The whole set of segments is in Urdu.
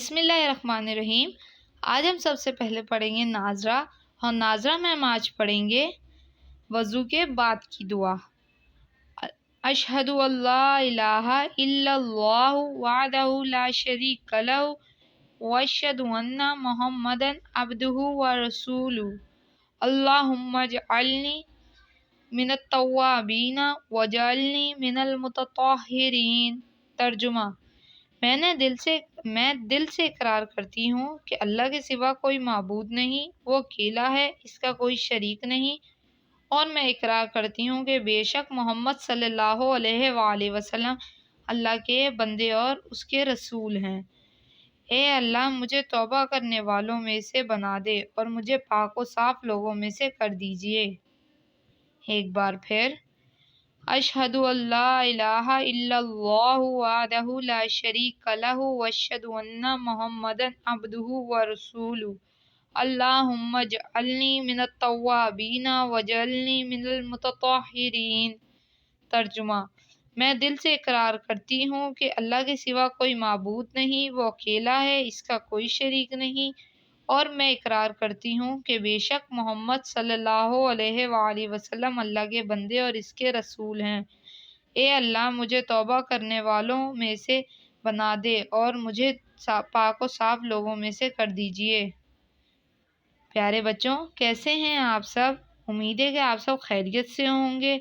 بسم اللہ الرحمن الرحیم۔ آج ہم سب سے پہلے پڑھیں گے ناظرہ، اور ناظرہ میں ہم آج پڑھیں گے وضو کے بعد کی دعا۔ اشہد ان لا الہ الا اللہ وحدہ لا شریک لہ واشہد ان محمدا عبدہ ورسولہ اللہم اجعلنی من التوابین واجعلنی من المتطہرین۔ ترجمہ: میں دل سے اقرار کرتی ہوں کہ اللہ کے سوا کوئی معبود نہیں، وہ اکیلا ہے، اس کا کوئی شریک نہیں، اور میں اقرار کرتی ہوں کہ بے شک محمد صلی اللہ علیہ وآلہ وسلم اللہ کے بندے اور اس کے رسول ہیں۔ اے اللہ، مجھے توبہ کرنے والوں میں سے بنا دے اور مجھے پاک و صاف لوگوں میں سے کر دیجیے۔ ایک بار پھر، اشہد ان لا الہ الا اللہ وحدہ لا شریک لہ واشہد ان محمدا عبدہ ورسولہ اللہم اجعلنی من التوابین واجعلنی من المتطہرین۔ ترجمہ: میں دل سے اقرار کرتی ہوں کہ اللہ کے سوا کوئی معبود نہیں، وہ اکیلا ہے، اس کا کوئی شریک نہیں، اور میں اقرار کرتی ہوں کہ بے شک محمد صلی اللہ علیہ وآلہ وسلم اللہ کے بندے اور اس کے رسول ہیں۔ اے اللہ، مجھے توبہ کرنے والوں میں سے بنا دے اور مجھے پاک و صاف لوگوں میں سے کر دیجیے۔ پیارے بچوں، کیسے ہیں آپ سب؟ امید ہے کہ آپ سب خیریت سے ہوں گے۔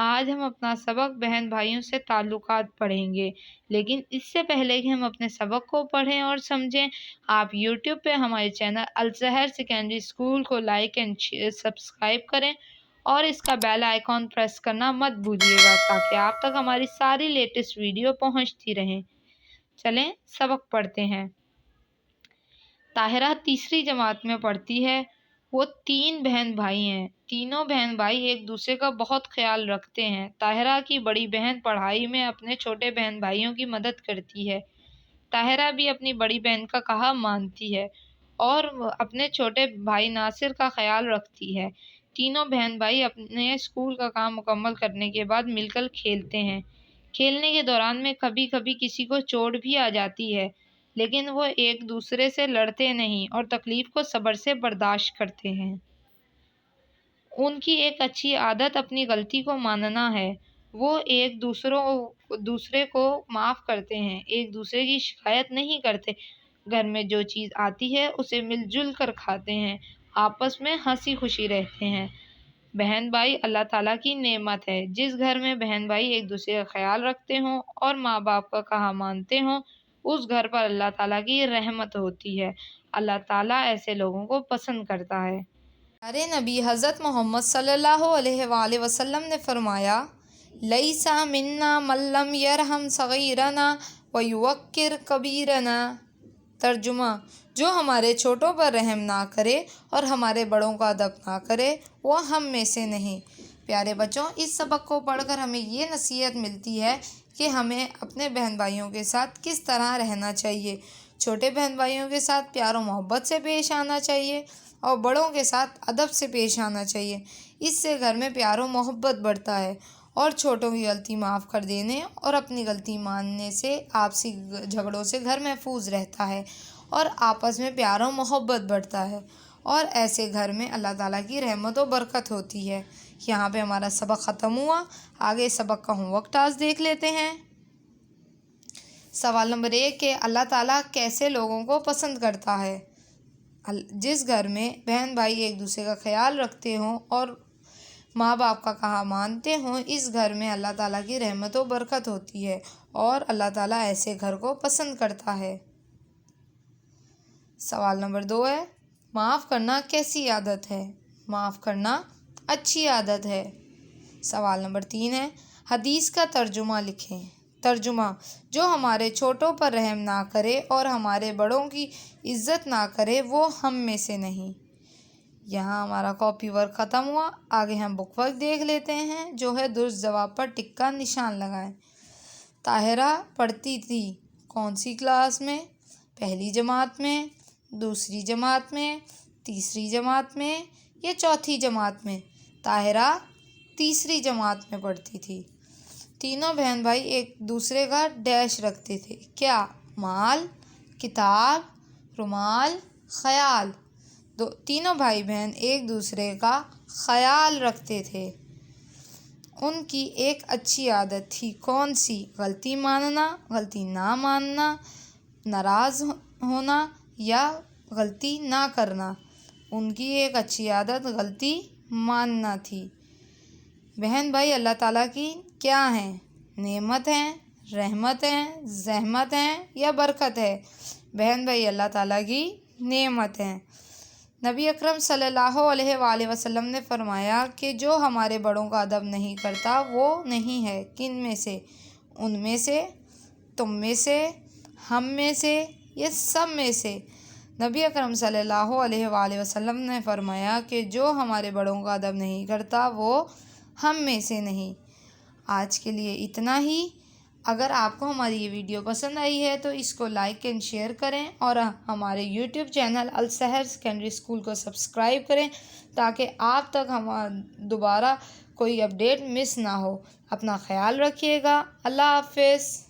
آج ہم اپنا سبق بہن بھائیوں سے تعلقات پڑھیں گے، لیکن اس سے پہلے کہ ہم اپنے سبق کو پڑھیں اور سمجھیں، آپ یوٹیوب پہ ہمارے چینل الزہر سیکنڈری اسکول کو لائک اینڈ سبسکرائب کریں اور اس کا بیل آئیکن پریس کرنا مت بھولیے گا تاکہ آپ تک ہماری ساری لیٹسٹ ویڈیو پہنچتی رہیں۔ چلیں سبق پڑھتے ہیں۔ طاہرہ تیسری جماعت میں پڑھتی ہے۔ وہ 3 بہن بھائی ہیں۔ تینوں بہن بھائی ایک دوسرے کا بہت خیال رکھتے ہیں۔ طاہرہ کی بڑی بہن پڑھائی میں اپنے چھوٹے بہن بھائیوں کی مدد کرتی ہے۔ طاہرہ بھی اپنی بڑی بہن کا کہا مانتی ہے اور اپنے چھوٹے بھائی ناصر کا خیال رکھتی ہے۔ تینوں بہن بھائی اپنے اسکول کا کام مکمل کرنے کے بعد مل کر کھیلتے ہیں۔ کھیلنے کے دوران میں کبھی کبھی کسی کو چوٹ بھی آ جاتی ہے، لیکن وہ ایک دوسرے سے لڑتے نہیں اور تکلیف کو صبر سے برداشت کرتے ہیں۔ ان کی ایک اچھی عادت اپنی غلطی کو ماننا ہے۔ وہ ایک دوسرے کو معاف کرتے ہیں، ایک دوسرے کی شکایت نہیں کرتے، گھر میں جو چیز آتی ہے اسے مل جل کر کھاتے ہیں، آپس میں ہنسی خوشی رہتے ہیں۔ بہن بھائی اللہ تعالیٰ کی نعمت ہے۔ جس گھر میں بہن بھائی ایک دوسرے کا خیال رکھتے ہوں اور ماں باپ کا کہا مانتے ہوں، اس گھر پر اللہ تعالیٰ کی رحمت ہوتی ہے۔ اللہ تعالیٰ ایسے لوگوں کو پسند کرتا ہے۔ پیارے نبی حضرت محمد صلی اللہ علیہ وآلہ وسلم نے فرمایا، لیس منا من لم یرحم صغیرنا ویوقر کبیرنا۔ ترجمہ: جو ہمارے چھوٹوں پر رحم نہ کرے اور ہمارے بڑوں کا ادب نہ کرے، وہ ہم میں سے نہیں۔ پیارے بچوں، اس سبق کو پڑھ کر ہمیں یہ نصیحت ملتی ہے کہ ہمیں اپنے بہن بھائیوں کے ساتھ کس طرح رہنا چاہیے۔ چھوٹے بہن بھائیوں کے ساتھ پیار و محبت سے پیش آنا چاہیے اور بڑوں کے ساتھ ادب سے پیش آنا چاہیے۔ اس سے گھر میں پیار و محبت بڑھتا ہے اور چھوٹوں کی غلطی معاف کر دینے اور اپنی غلطی ماننے سے آپسی جھگڑوں سے گھر محفوظ رہتا ہے اور آپس میں پیار و محبت بڑھتا ہے، اور ایسے گھر میں اللہ تعالیٰ کی رحمت و برکت ہوتی ہے۔ یہاں پہ ہمارا سبق ختم ہوا۔ آگے سبق کا ہوم ورک ٹاسک دیکھ لیتے ہیں۔ سوال نمبر 1 کہ اللہ تعالیٰ کیسے لوگوں کو پسند کرتا ہے؟ جس گھر میں بہن بھائی ایک دوسرے کا خیال رکھتے ہوں اور ماں باپ کا کہا مانتے ہوں، اس گھر میں اللہ تعالیٰ کی رحمت و برکت ہوتی ہے اور اللہ تعالیٰ ایسے گھر کو پسند کرتا ہے۔ سوال نمبر 2 ہے، معاف کرنا کیسی عادت ہے؟ معاف کرنا اچھی عادت ہے۔ سوال نمبر 3 ہے، حدیث کا ترجمہ لکھیں۔ ترجمہ: جو ہمارے چھوٹوں پر رحم نہ کرے اور ہمارے بڑوں کی عزت نہ کرے، وہ ہم میں سے نہیں۔ یہاں ہمارا کاپی ورک ختم ہوا۔ آگے ہم بک ورک دیکھ لیتے ہیں، جو ہے درست جواب پر ٹک کا نشان لگائیں۔ طاہرہ پڑھتی تھی کون سی کلاس میں؟ پہلی جماعت میں، دوسری جماعت میں، تیسری جماعت میں یا چوتھی جماعت میں؟ طاہرہ تیسری جماعت میں پڑھتی تھی۔ تینوں بہن بھائی ایک دوسرے کا ڈیش رکھتے تھے، کیا؟ مال، کتاب، رومال، خیال۔ تینوں بھائی بہن ایک دوسرے کا خیال رکھتے تھے۔ ان کی ایک اچھی عادت تھی، کون سی؟ غلطی ماننا، غلطی نہ ماننا، ناراض ہونا یا غلطی نہ کرنا۔ ان کی ایک اچھی عادت غلطی ماننا تھی۔ بہن بھائی اللہ تعالیٰ کی کیا ہیں؟ نعمت ہیں، رحمت ہیں، زحمت ہیں یا برکت ہے؟ بہن بھائی اللہ تعالیٰ کی نعمت ہیں۔ نبی اکرم صلی اللہ علیہ وآلہ وسلم نے فرمایا کہ جو ہمارے بڑوں کا ادب نہیں کرتا وہ نہیں ہے۔ کن میں سے؟ ان میں سے، تم میں سے، ہم میں سے، یہ سب میں سے۔ نبی اکرم صلی اللہ علیہ وآلہ وسلم نے فرمایا کہ جو ہمارے بڑوں کا ادب نہیں کرتا وہ ہم میں سے نہیں۔ آج کے لیے اتنا ہی۔ اگر آپ کو ہماری یہ ویڈیو پسند آئی ہے تو اس کو لائک اینڈ شیئر کریں اور ہمارے YouTube channel Ussahar secondary school کو سبسکرائب کریں تاکہ آپ تک دوبارہ کوئی اپڈیٹ مس نہ ہو۔ اپنا خیال رکھیے گا۔ اللہ حافظ۔